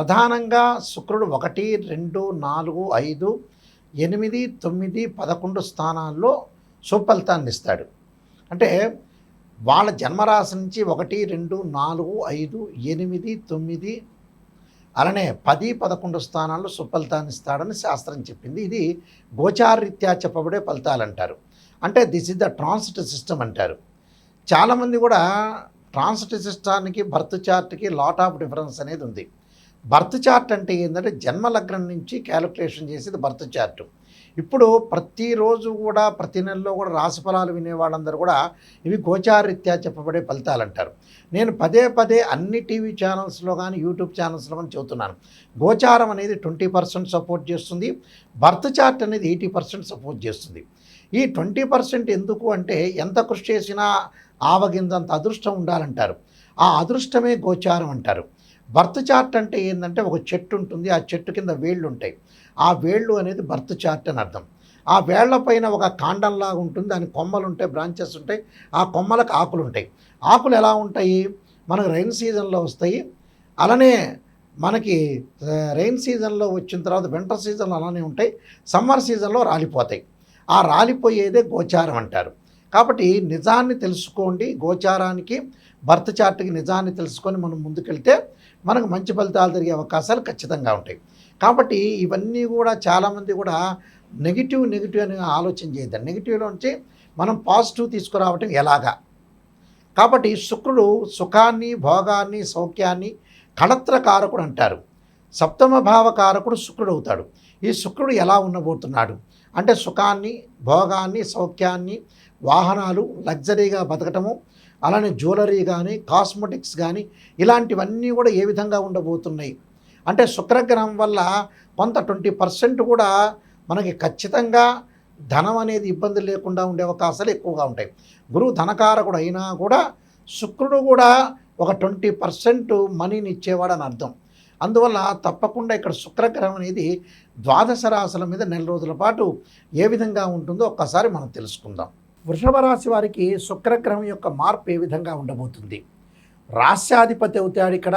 ప్రధానంగా శుక్రుడు 1, 2, 4, 5, 8, 9, 11 స్థానాల్లో సుఫలితాన్ని ఇస్తాడు. అంటే వాళ్ళ జన్మరాశి నుంచి 1, 2, 4, 5, 8, 9 అలానే 10, 11 స్థానాల్లో సుఫలితాన్ని ఇస్తాడని శాస్త్రం చెప్పింది. ఇది గోచారరీత్యా చెప్పబడే ఫలితాలంటారు. అంటే this is the transit system అంటారు. చాలామంది కూడా ట్రాన్సిట్ సిస్టానికి బర్త్ చార్ట్కి లాట్ ఆఫ్ డిఫరెన్స్ అనేది ఉంది. బర్త్ చార్ట్ అంటే ఏంటంటే జన్మ లగ్నం నుంచి క్యాలిక్యులేషన్ చేసేది బర్త్ చార్ట్. ఇప్పుడు ప్రతిరోజు కూడా ప్రతి నెలలో కూడా రాశి ఫలాలు వినేవాళ్ళందరూ కూడా ఇవి గోచారరీత్యా చెప్పబడే ఫలితాలు అంటారు. నేను పదే పదే అన్ని టీవీ ఛానల్స్లో కానీ యూట్యూబ్ ఛానల్స్లో కానీ చెబుతున్నాను. గోచారం అనేది 20% సపోర్ట్ చేస్తుంది, బర్త్ చార్ట్ అనేది 80% సపోర్ట్ చేస్తుంది. ఈ 20% ఎందుకు అంటే ఎంత కృషి చేసినా ఆవగింజంత అదృష్టం ఉండాలంటారు. ఆ అదృష్టమే గోచారం అంటారు. బర్త్ చార్ట్ అంటే ఏంటంటే ఒక చెట్టు ఉంటుంది, ఆ చెట్టు కింద వేళ్ళు ఉంటాయి. ఆ వేళ్ళు అనేది బర్త్ చార్ట్ అని అర్థం. ఆ వేళ్ల పైన ఒక కాండంలాగా ఉంటుంది, దాని కొమ్మలు ఉంటాయి, బ్రాంచెస్ ఉంటాయి, ఆ కొమ్మలకు ఆకులు ఉంటాయి. ఆకులు ఎలా ఉంటాయి? మనకు రైన్ సీజన్లో వస్తాయి, అలానే మనకి రైన్ సీజన్లో వచ్చిన తర్వాత వింటర్ సీజన్లో అలానే ఉంటాయి, సమ్మర్ సీజన్లో రాలిపోతాయి. ఆ రాలిపోయేదే గోచారం అంటారు. కాబట్టి నిజాన్ని తెలుసుకోండి. గోచారానికి బర్త్ చార్ట్కి నిజాన్ని తెలుసుకొని మనం ముందుకెళ్తే మనకు మంచి ఫలితాలు జరిగే అవకాశాలు ఖచ్చితంగా ఉంటాయి. కాబట్టి ఇవన్నీ కూడా చాలామంది కూడా నెగిటివ్ అని ఆలోచన చేయద్దండి. నెగిటివ్లోంచి మనం పాజిటివ్ తీసుకురావటం ఎలాగా? కాబట్టి శుక్రుడు సుఖాన్ని, భోగాన్ని, సౌఖ్యాన్ని కళత్రకారకుడు అంటారు. సప్తమ భావకారకుడు శుక్రుడు అవుతాడు. ఈ శుక్రుడు ఎలా ఉండబోతున్నాడు అంటే సుఖాన్ని, భోగాన్ని, సౌఖ్యాన్ని, వాహనాలు, లగ్జరీగా బతకటము, అలానే జ్యువెలరీ కానీ, కాస్మెటిక్స్ కానీ ఇలాంటివన్నీ కూడా ఏ విధంగా ఉండబోతున్నాయి అంటే శుక్రగ్రహం వల్ల కొంత 20% కూడా మనకి ఖచ్చితంగా ధనం అనేది ఇబ్బంది లేకుండా ఉండే అవకాశాలు ఎక్కువగా ఉంటాయి. గురువు ధనకారకుడు అయినా కూడా శుక్రుడు కూడా ఒక 20% మనీని ఇచ్చేవాడు అని అర్థం. అందువల్ల తప్పకుండా ఇక్కడ శుక్రగ్రహం అనేది ద్వాదశ రాశుల మీద నెల రోజుల పాటు ఏ విధంగా ఉంటుందో ఒక్కసారి మనం తెలుసుకుందాం. వృషభ రాశి వారికి శుక్రగ్రహం యొక్క మార్పు ఏ విధంగా ఉండబోతుంది? రాస్యాధిపతి అవుతాడు. ఇక్కడ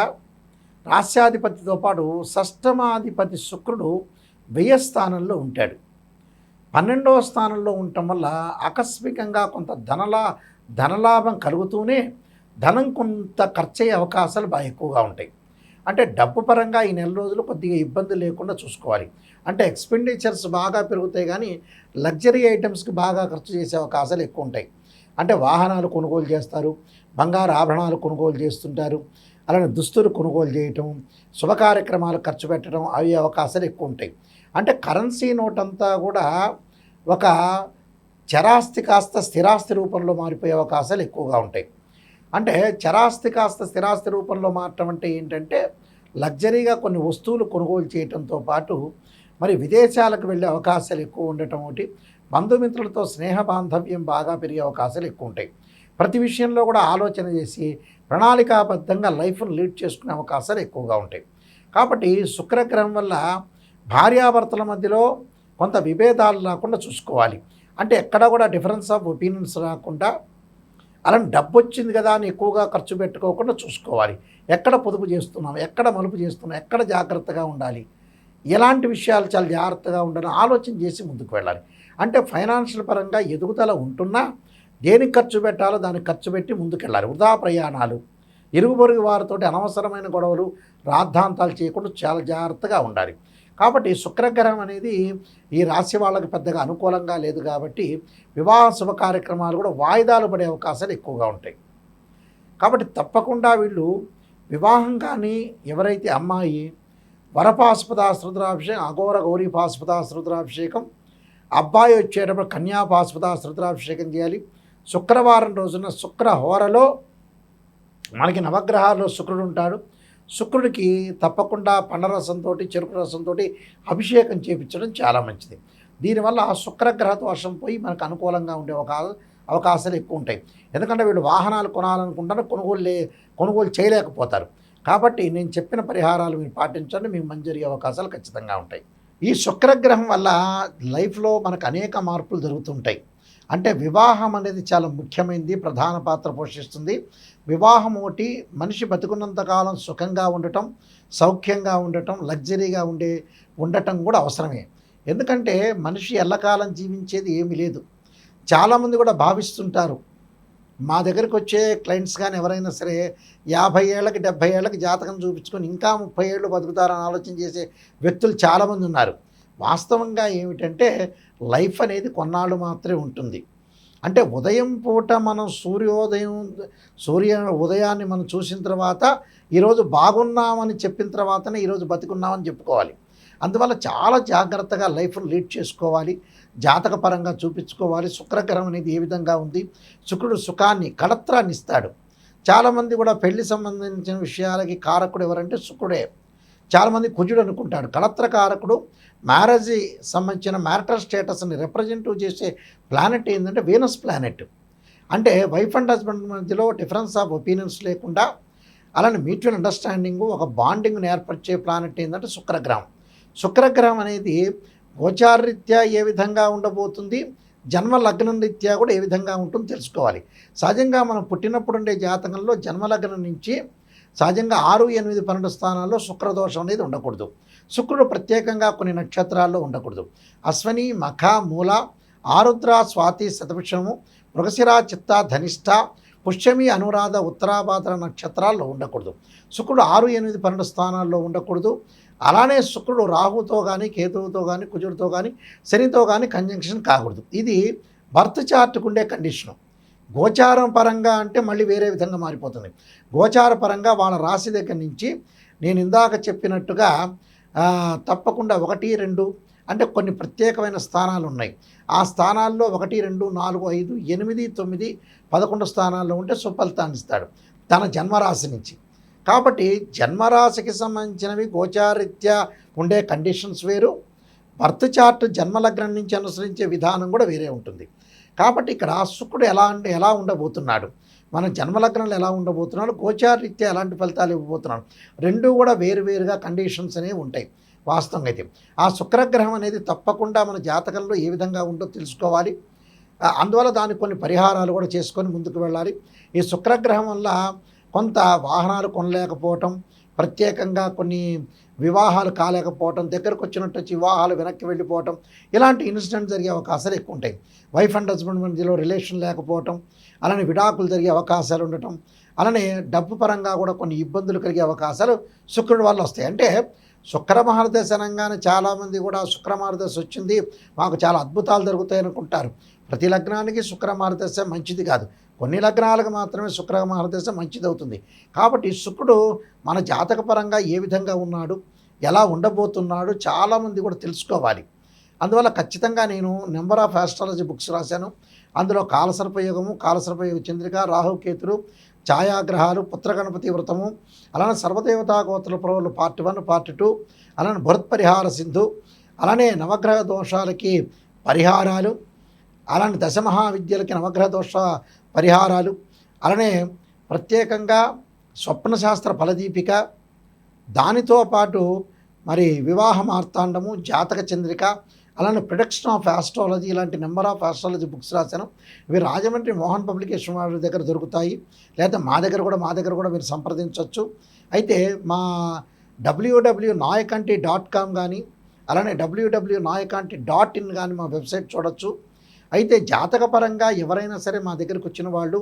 రాస్యాధిపతితో పాటు షష్టమాధిపతి శుక్రుడు వ్యయ స్థానంలో ఉంటాడు. 12వ స్థానంలో ఉండటం వల్ల ఆకస్మికంగా కొంత ధనలాభం కలుగుతూనే ధనం కొంత ఖర్చయ్యే అవకాశాలు బాగా ఎక్కువగా ఉంటాయి. అంటే డబ్బు పరంగా ఈ నెల రోజులు కొద్దిగా ఇబ్బంది లేకుండా చూసుకోవాలి. అంటే ఎక్స్పెండిచర్స్ బాగా పెరుగుతాయి కానీ లగ్జరీ ఐటమ్స్కి బాగా ఖర్చు చేసే అవకాశాలు ఎక్కువ ఉంటాయి. అంటే వాహనాలు కొనుగోలు చేస్తారు, బంగారు ఆభరణాలు కొనుగోలు చేస్తుంటారు, అలానే దుస్తులు కొనుగోలు చేయటం, శుభ కార్యక్రమాలు ఖర్చు పెట్టడం అవి అవకాశాలు ఎక్కువ ఉంటాయి. అంటే కరెన్సీ నోట్ అంతా కూడా ఒక చరాస్తి కాస్త స్థిరాస్తి రూపంలో మారిపోయే అవకాశాలు ఎక్కువగా ఉంటాయి. అంటే చరాస్తి కాస్త స్థిరాస్తి రూపంలో మారటం అంటే ఏంటంటే లగ్జరీగా కొన్ని వస్తువులు కొనుగోలు చేయడంతో పాటు మరి విదేశాలకు వెళ్ళే అవకాశాలు ఎక్కువ ఉండటం ఒకటి, బంధుమిత్రులతో స్నేహ బాంధవ్యం బాగా పెరిగే అవకాశాలు ఎక్కువ ఉంటాయి. ప్రతి విషయంలో కూడా ఆలోచన చేసి ప్రణాళికాబద్ధంగా లైఫ్ను లీడ్ చేసుకునే అవకాశాలు ఎక్కువగా ఉంటాయి. కాబట్టి శుక్రగ్రహం వల్ల భార్యాభర్తల మధ్యలో కొంత విభేదాలు రాకుండా చూసుకోవాలి. అంటే ఎక్కడ కూడా డిఫరెన్స్ ఆఫ్ ఒపీనియన్స్ రాకుండా, అలానే డబ్బు వచ్చింది కదా అని ఎక్కువగా ఖర్చు పెట్టుకోకుండా చూసుకోవాలి. ఎక్కడ పొదుపు చేస్తున్నాం, ఎక్కడ మలుపు చేస్తున్నాం, ఎక్కడ జాగ్రత్తగా ఉండాలి, ఎలాంటి విషయాలు చాలా జాగ్రత్తగా ఉండాలని ఆలోచన చేసి ముందుకు వెళ్ళాలి. అంటే ఫైనాన్షియల్ పరంగా ఎదుగుదల ఉంటున్నా దేనికి ఖర్చు పెట్టాలో దానికి ఖర్చు పెట్టి ముందుకెళ్ళాలి. వృధా ప్రయాణాలు, ఇరుగు పొరుగు వారితో అనవసరమైన గొడవలు, రాద్ధాంతాలు చేయకుండా చాలా జాగ్రత్తగా ఉండాలి. కాబట్టి శుక్రగ్రహం అనేది ఈ రాశి వాళ్ళకి పెద్దగా అనుకూలంగా లేదు కాబట్టి వివాహ శుభ కార్యక్రమాలు కూడా వాయిదాలు పడే అవకాశాలు ఎక్కువగా ఉంటాయి. కాబట్టి తప్పకుండా వీళ్ళు వివాహం కానీ ఎవరైతే అమ్మాయి వరపాశుపతాశ్రుద్రాభిషేకం, అఘోర గౌరీ పాశుపతాశ్రుద్రాభిషేకం, అబ్బాయి వచ్చేటప్పుడు కన్యాపాశుపతాశ్రుద్రాభిషేకం చేయాలి. శుక్రవారం రోజున శుక్ర హోరలో మనకి నవగ్రహాల్లో శుక్రుడు ఉంటాడు. శుక్రుడికి తప్పకుండా పండరసంతో, చెరుకు రసంతో అభిషేకం చేయించడం చాలా మంచిది. దీనివల్ల శుక్రగ్రహ దోషం పోయి మనకు అనుకూలంగా ఉండే అవకాశాలు ఎక్కువ ఉంటాయి. ఎందుకంటే వీళ్ళు వాహనాలు కొనాలనుకుంటారు, కొనుగోలు చేయలేకపోతారు. కాబట్టి నేను చెప్పిన పరిహారాలు మీరు పాటించండి, మీకు మంచి జరిగే అవకాశాలు ఖచ్చితంగా ఉంటాయి. ఈ శుక్రగ్రహం వల్ల లైఫ్లో మనకు అనేక మార్పులు జరుగుతుంటాయి. అంటే వివాహం అనేది చాలా ముఖ్యమైనది, ప్రధాన పాత్ర పోషిస్తుంది. వివాహం ఒకటి మనిషి బతుకున్నంతకాలం సుఖంగా ఉండటం, సౌఖ్యంగా ఉండటం, లగ్జరీగా ఉండటం కూడా అవసరమే. ఎందుకంటే మనిషి ఎల్లకాలం జీవించేది ఏమీ లేదు. చాలామంది కూడా భావిస్తుంటారు, మా దగ్గరికి వచ్చే క్లయింట్స్ కానీ ఎవరైనా సరే 50 ఏళ్ళకి 70 ఏళ్ళకి జాతకం చూపించుకొని ఇంకా 30 ఏళ్ళు బతుకుతారని ఆలోచన చేసే వ్యక్తులు చాలామంది ఉన్నారు. వాస్తవంగా ఏమిటంటే లైఫ్ అనేది కొన్నాళ్ళు మాత్రమే ఉంటుంది. అంటే ఉదయం పూట మనం సూర్య ఉదయాన్ని మనం చూసిన తర్వాత ఈరోజు బాగున్నామని చెప్పిన తర్వాతనే ఈరోజు బతికున్నామని చెప్పుకోవాలి. అందువల్ల చాలా జాగ్రత్తగా లైఫ్ను లీడ్ చేసుకోవాలి, జాతకపరంగా చూపించుకోవాలి. శుక్రగ్రహం అనేది ఏ విధంగా ఉంది, శుక్రుడు సుఖాన్ని కళత్రాన్ని ఇస్తాడు. చాలామంది కూడా పెళ్లి సంబంధించిన విషయాలకి కారకుడు ఎవరంటే శుక్రుడే. చాలామంది కుజుడు అనుకుంటాడు. కళత్ర కారకుడు మ్యారేజ్ సంబంధించిన మ్యారిటల్ స్టేటస్ని రిప్రజెంటివ్ చేసే ప్లానెట్ ఏంటంటే వీనస్ ప్లానెట్. అంటే వైఫ్ అండ్ హస్బెండ్ మధ్యలో డిఫరెన్స్ ఆఫ్ ఒపీనియన్స్ లేకుండా అలానే మ్యూచువల్ అండర్స్టాండింగు, ఒక బాండింగ్ని ఏర్పరిచే ప్లానెట్ ఏంటంటే శుక్రగ్రహం. శుక్రగ్రహం అనేది గోచారరీత్యా ఏ విధంగా ఉండబోతుంది, జన్మ లగ్నం రీత్యా కూడా ఏ విధంగా ఉంటుందో తెలుసుకోవాలి. సహజంగా మనం పుట్టినప్పుడు ఉండే జాతకంలో జన్మలగ్నం నుంచి సహజంగా 6, 8, 12 స్థానాల్లో శుక్రదోషం అనేది ఉండకూడదు. శుక్రుడు ప్రత్యేకంగా కొన్ని నక్షత్రాల్లో ఉండకూడదు. అశ్వని, మఖ, మూల, ఆరుద్ర, స్వాతి, శతభిషము, మృగశిర, చిత్త, ధనిష్ట, పుష్యమి, అనురాధ, ఉత్తరాభాద్ర నక్షత్రాల్లో ఉండకూడదు. శుక్రుడు 6, 8, 12 స్థానాల్లో ఉండకూడదు. అలానే శుక్రుడు రాహుతో కానీ, కేతువుతో కానీ, కుజుడితో కానీ, శనితో కానీ కంజంక్షన్ కాకూడదు. ఇది బర్త్ చార్ట్కు ఉండే కండిషను. గోచారం పరంగా అంటే మళ్ళీ వేరే విధంగా మారిపోతుంది. గోచార పరంగా వాళ్ళ రాశి దగ్గర నుంచి నేను ఇందాక చెప్పినట్టుగా తప్పకుండా 1, 2 అంటే కొన్ని ప్రత్యేకమైన స్థానాలు ఉన్నాయి. ఆ స్థానాల్లో 1, 2, 4, 5, 8, 9, 11 స్థానాల్లో ఉంటే సుఫలితాన్ని ఇస్తాడు తన జన్మరాశి నుంచి. కాబట్టి జన్మరాశికి సంబంధించినవి గోచారీత్యా ఉండే కండిషన్స్ వేరు, బర్త్ చార్ట్ జన్మలగ్నం నుంచి అనుసరించే విధానం కూడా వేరే ఉంటుంది. కాబట్టి ఇక్కడ శుక్రుడు ఎలా ఉండబోతున్నాడు, మన జన్మలగ్నంలో ఎలా ఉండబోతున్నాడు, గోచారరీత్యా ఎలాంటి ఫలితాలు ఇవ్వబోతున్నాడు, రెండూ కూడా వేరువేరుగా కండిషన్స్ అనేవి ఉంటాయి. వాస్తవంగా అయితే ఆ శుక్రగ్రహం అనేది తప్పకుండా మన జాతకంలో ఏ విధంగా ఉందో తెలుసుకోవాలి. అందువల్ల దానికి కొన్ని పరిహారాలు కూడా చేసుకొని ముందుకు వెళ్ళాలి. ఈ శుక్రగ్రహం వల్ల కొంత వాహనాలు కొనలేకపోవటం, ప్రత్యేకంగా కొన్ని వివాహాలు కాలేకపోవటం, దగ్గరకు వచ్చినట్టు వచ్చి వివాహాలు వెనక్కి వెళ్ళిపోవటం, ఇలాంటి ఇన్సిడెంట్ జరిగే అవకాశాలు ఎక్కువ ఉంటాయి. వైఫ్ అండ్ హస్బెండ్ మధ్యలో రిలేషన్ లేకపోవటం, అలానే విడాకులు జరిగే అవకాశాలు ఉండటం, అలానే డబ్బు పరంగా కూడా కొన్ని ఇబ్బందులు కలిగే అవకాశాలు శుక్రుడి వల్ల వస్తాయి. అంటే శుక్ర మహర్దశ అనగానే చాలామంది కూడా శుక్ర మహర్దశ వచ్చింది మాకు చాలా అద్భుతాలు జరుగుతాయి అనుకుంటారు. ప్రతి లగ్నానికి శుక్ర మహర్దశ మంచిది కాదు, కొన్ని లగ్నాలకు మాత్రమే శుక్ర మహర్దశ మంచిది అవుతుంది. కాబట్టి శుక్రుడు మన జాతకపరంగా ఏ విధంగా ఉన్నాడు, ఎలా ఉండబోతున్నాడు చాలామంది కూడా తెలుసుకోవాలి. అందువల్ల ఖచ్చితంగా నేను నెంబర్ ఆఫ్ ఆస్ట్రాలజీ బుక్స్ రాశాను. అందులో కాలసర్పయోగము, కాలసర్పయోగ చంద్రిక, రాహుకేతులు, ఛాయాగ్రహాలు, పుత్రగణపతి వ్రతము, అలానే సర్వదేవతా గోత్ర పురవులు పార్ట్ 1, పార్ట్ 2, అలానే బృహత్పరిహార సింధు, అలానే నవగ్రహ దోషాలకి పరిహారాలు, అలానే దశమహావిద్యలకి నవగ్రహ దోష పరిహారాలు, అలానే ప్రత్యేకంగా స్వప్నశాస్త్ర ఫలదీపిక, దానితో పాటు మరి వివాహ మార్తాండము, జాతక చంద్రిక, అలానే ప్రొడక్షన్ ఆఫ్ ఆస్ట్రాలజీ, ఇలాంటి నెంబర్ ఆఫ్ ఆస్ట్రాలజీ బుక్స్ రాశాను. ఇవి రాజమండ్రి మోహన్ పబ్లికేషన్ వాళ్ళ దగ్గర దొరుకుతాయి, లేదా మా దగ్గర కూడా మీరు సంప్రదించవచ్చు. అయితే మా www.nayakanti.com కానీ, అలానే www.nayakanti.in కానీ మా వెబ్సైట్ చూడొచ్చు. అయితే జాతకపరంగా ఎవరైనా సరే మా దగ్గరికి వచ్చిన వాళ్ళు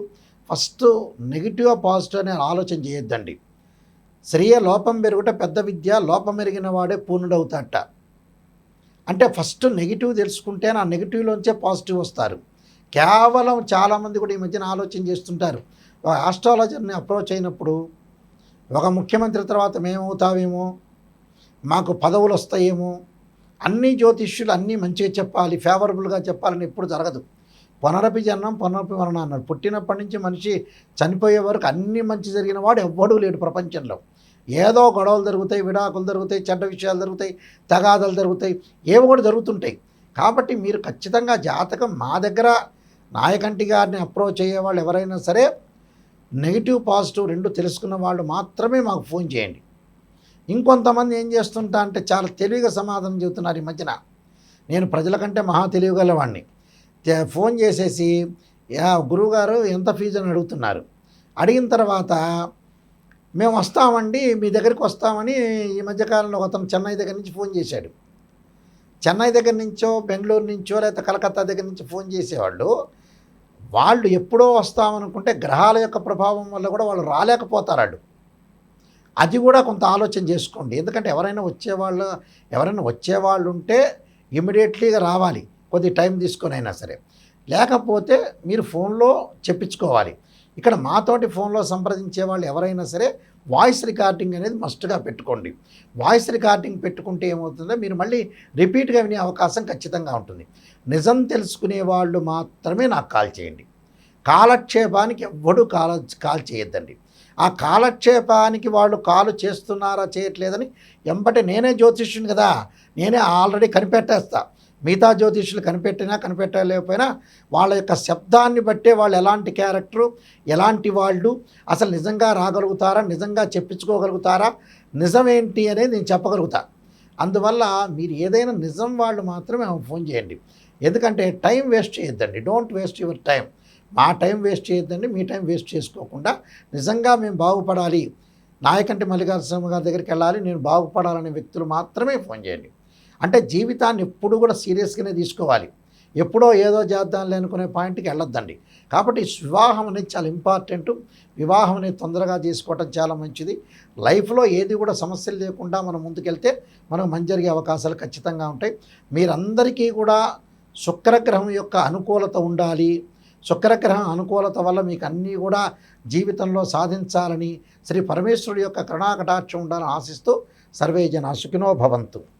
ఫస్ట్ నెగిటివ్ పాజిటివ్ అనే ఆలోచన చేయొద్దండి. శ్రేయ లోపం పెరుగుట పెద్ద విద్య, లోపం ఎరిగిన వాడే పూర్ణుడవుతాట. అంటే ఫస్ట్ నెగిటివ్ తెలుసుకుంటే ఆ నెగిటివ్లోంచే పాజిటివ్ వస్తారు. కేవలం చాలామంది కూడా ఈ మధ్యన ఆలోచన చేస్తుంటారు, ఆస్ట్రాలజర్ని అప్రోచ్ అయినప్పుడు ఒక ముఖ్యమంత్రి తర్వాత మేమవుతామేమో, మాకు పదవులు వస్తాయేమో, అన్ని జ్యోతిష్యులు అన్నీ మంచిగా చెప్పాలి, ఫేవరబుల్గా చెప్పాలని ఎప్పుడు జరగదు. పునరపి జన్మం పునరపి మరణం అన్నాడు. పుట్టినప్పటి నుంచి మనిషి చనిపోయే వరకు అన్నీ మంచి జరిగిన వాడు ఎవ్వడూ లేడు ప్రపంచంలో. ఏదో గొడవలు జరుగుతాయి, విడాకులు జరుగుతాయి, చెడ్డ విషయాలు జరుగుతాయి, తగాదాలు జరుగుతాయి, ఏవో కూడా జరుగుతుంటాయి. కాబట్టి మీరు ఖచ్చితంగా జాతకం మా దగ్గర నాయకంటి గారిని అప్రోచ్ అయ్యేవాళ్ళు ఎవరైనా సరే నెగిటివ్ పాజిటివ్ రెండు తెలుసుకున్న వాళ్ళు మాత్రమే మాకు ఫోన్ చేయండి. ఇంకొంతమంది ఏం చేస్తుంటా అంటే చాలా తెలివిగా సమాధానం చెబుతున్నారు ఈ మధ్యన. నేను ప్రజల కంటే మహా తెలివిగలవాడిని, ఫోన్ చేసేసి గురువుగారు ఎంత ఫీజు అని అడుగుతున్నారు. అడిగిన తర్వాత మేము వస్తామండి, మీ దగ్గరికి వస్తామని ఈ మధ్యకాలంలో అతను చెన్నై దగ్గర నుంచి ఫోన్ చేశాడు. చెన్నై దగ్గర నుంచో, బెంగళూరు నుంచో, లేకపోతే కలకత్తా దగ్గర నుంచి ఫోన్ చేసేవాళ్ళు. వాళ్ళు ఎప్పుడో వస్తామనుకుంటే గ్రహాల యొక్క ప్రభావం వల్ల కూడా వాళ్ళు రాలేకపోతారు. అది కూడా కొంత ఆలోచన చేసుకోండి. ఎందుకంటే ఎవరైనా వచ్చేవాళ్ళు ఉంటే ఇమ్మీడియట్లీగా రావాలి, కొద్ది టైం తీసుకొని అయినా సరే. లేకపోతే మీరు ఫోన్లో చెప్పించుకోవాలి. ఇక్కడ మాతోటి ఫోన్లో సంప్రదించే వాళ్ళు ఎవరైనా సరే వాయిస్ రికార్డింగ్ అనేది మస్ట్గా పెట్టుకోండి. వాయిస్ రికార్డింగ్ పెట్టుకుంటే ఏమవుతుందో మీరు మళ్ళీ రిపీట్గా వినే అవకాశం ఖచ్చితంగా ఉంటుంది. నిజం తెలుసుకునే వాళ్ళు మాత్రమే నాకు కాల్ చేయండి. కాలక్షేపానికి ఎవ్వడూ కాల్ చేయొద్దండి. ఆ కాలక్షేపానికి వాళ్ళు కాలు చేస్తున్నారా చేయట్లేదని ఎంబటే నేనే జ్యోతిష్యుని కదా, నేనే ఆల్రెడీ కనిపెట్టేస్తా. మిగతా జ్యోతిష్యులు కనిపెట్టలేకపోయినా వాళ్ళ యొక్క శబ్దాన్ని బట్టే వాళ్ళు ఎలాంటి క్యారెక్టరు, ఎలాంటి వాళ్ళు, అసలు నిజంగా రాగలుగుతారా, నిజంగా చెప్పించుకోగలుగుతారా, నిజమేంటి అనేది నేను చెప్పగలుగుతా. అందువల్ల మీరు ఏదైనా నిజం వాళ్ళు మాత్రమే ఫోన్ చేయండి. ఎందుకంటే టైం వేస్ట్ చేయొద్దండి. Don't waste your time. మా టైం వేస్ట్ చేయొద్దండి, మీ టైం వేస్ట్ చేసుకోకుండా నిజంగా మేము బాగుపడాలి, నాయకంటి మల్లికార్జున గారి దగ్గరికి వెళ్ళాలి, నేను బాగుపడాలనే వ్యక్తులు మాత్రమే ఫోన్ చేయండి. అంటే జీవితాన్ని ఎప్పుడు కూడా సీరియస్గానే తీసుకోవాలి. ఎప్పుడో ఏదో చేద్దాంలే అనుకునే పాయింట్కి వెళ్ళొద్దండి. కాబట్టి వివాహం అనేది చాలా ఇంపార్టెంట్. వివాహం అనేది తొందరగా చేసుకోవటం చాలా మంచిది. లైఫ్లో ఏది కూడా సమస్యలు లేకుండా మనం ముందుకెళ్తే మనకు మంచి జరిగే అవకాశాలు ఖచ్చితంగా ఉంటాయి. మీరందరికీ కూడా శుక్రగ్రహం యొక్క అనుకూలత ఉండాలి. శుక్రగ్రహం అనుకూలత వల్ల మీకు అన్నీ కూడా జీవితంలో సాధించాలని, శ్రీ పరమేశ్వరుడి యొక్క కరుణాకటాక్షం ఉండాలని ఆశిస్తూ సర్వే జనా సుఖినో భవంతు.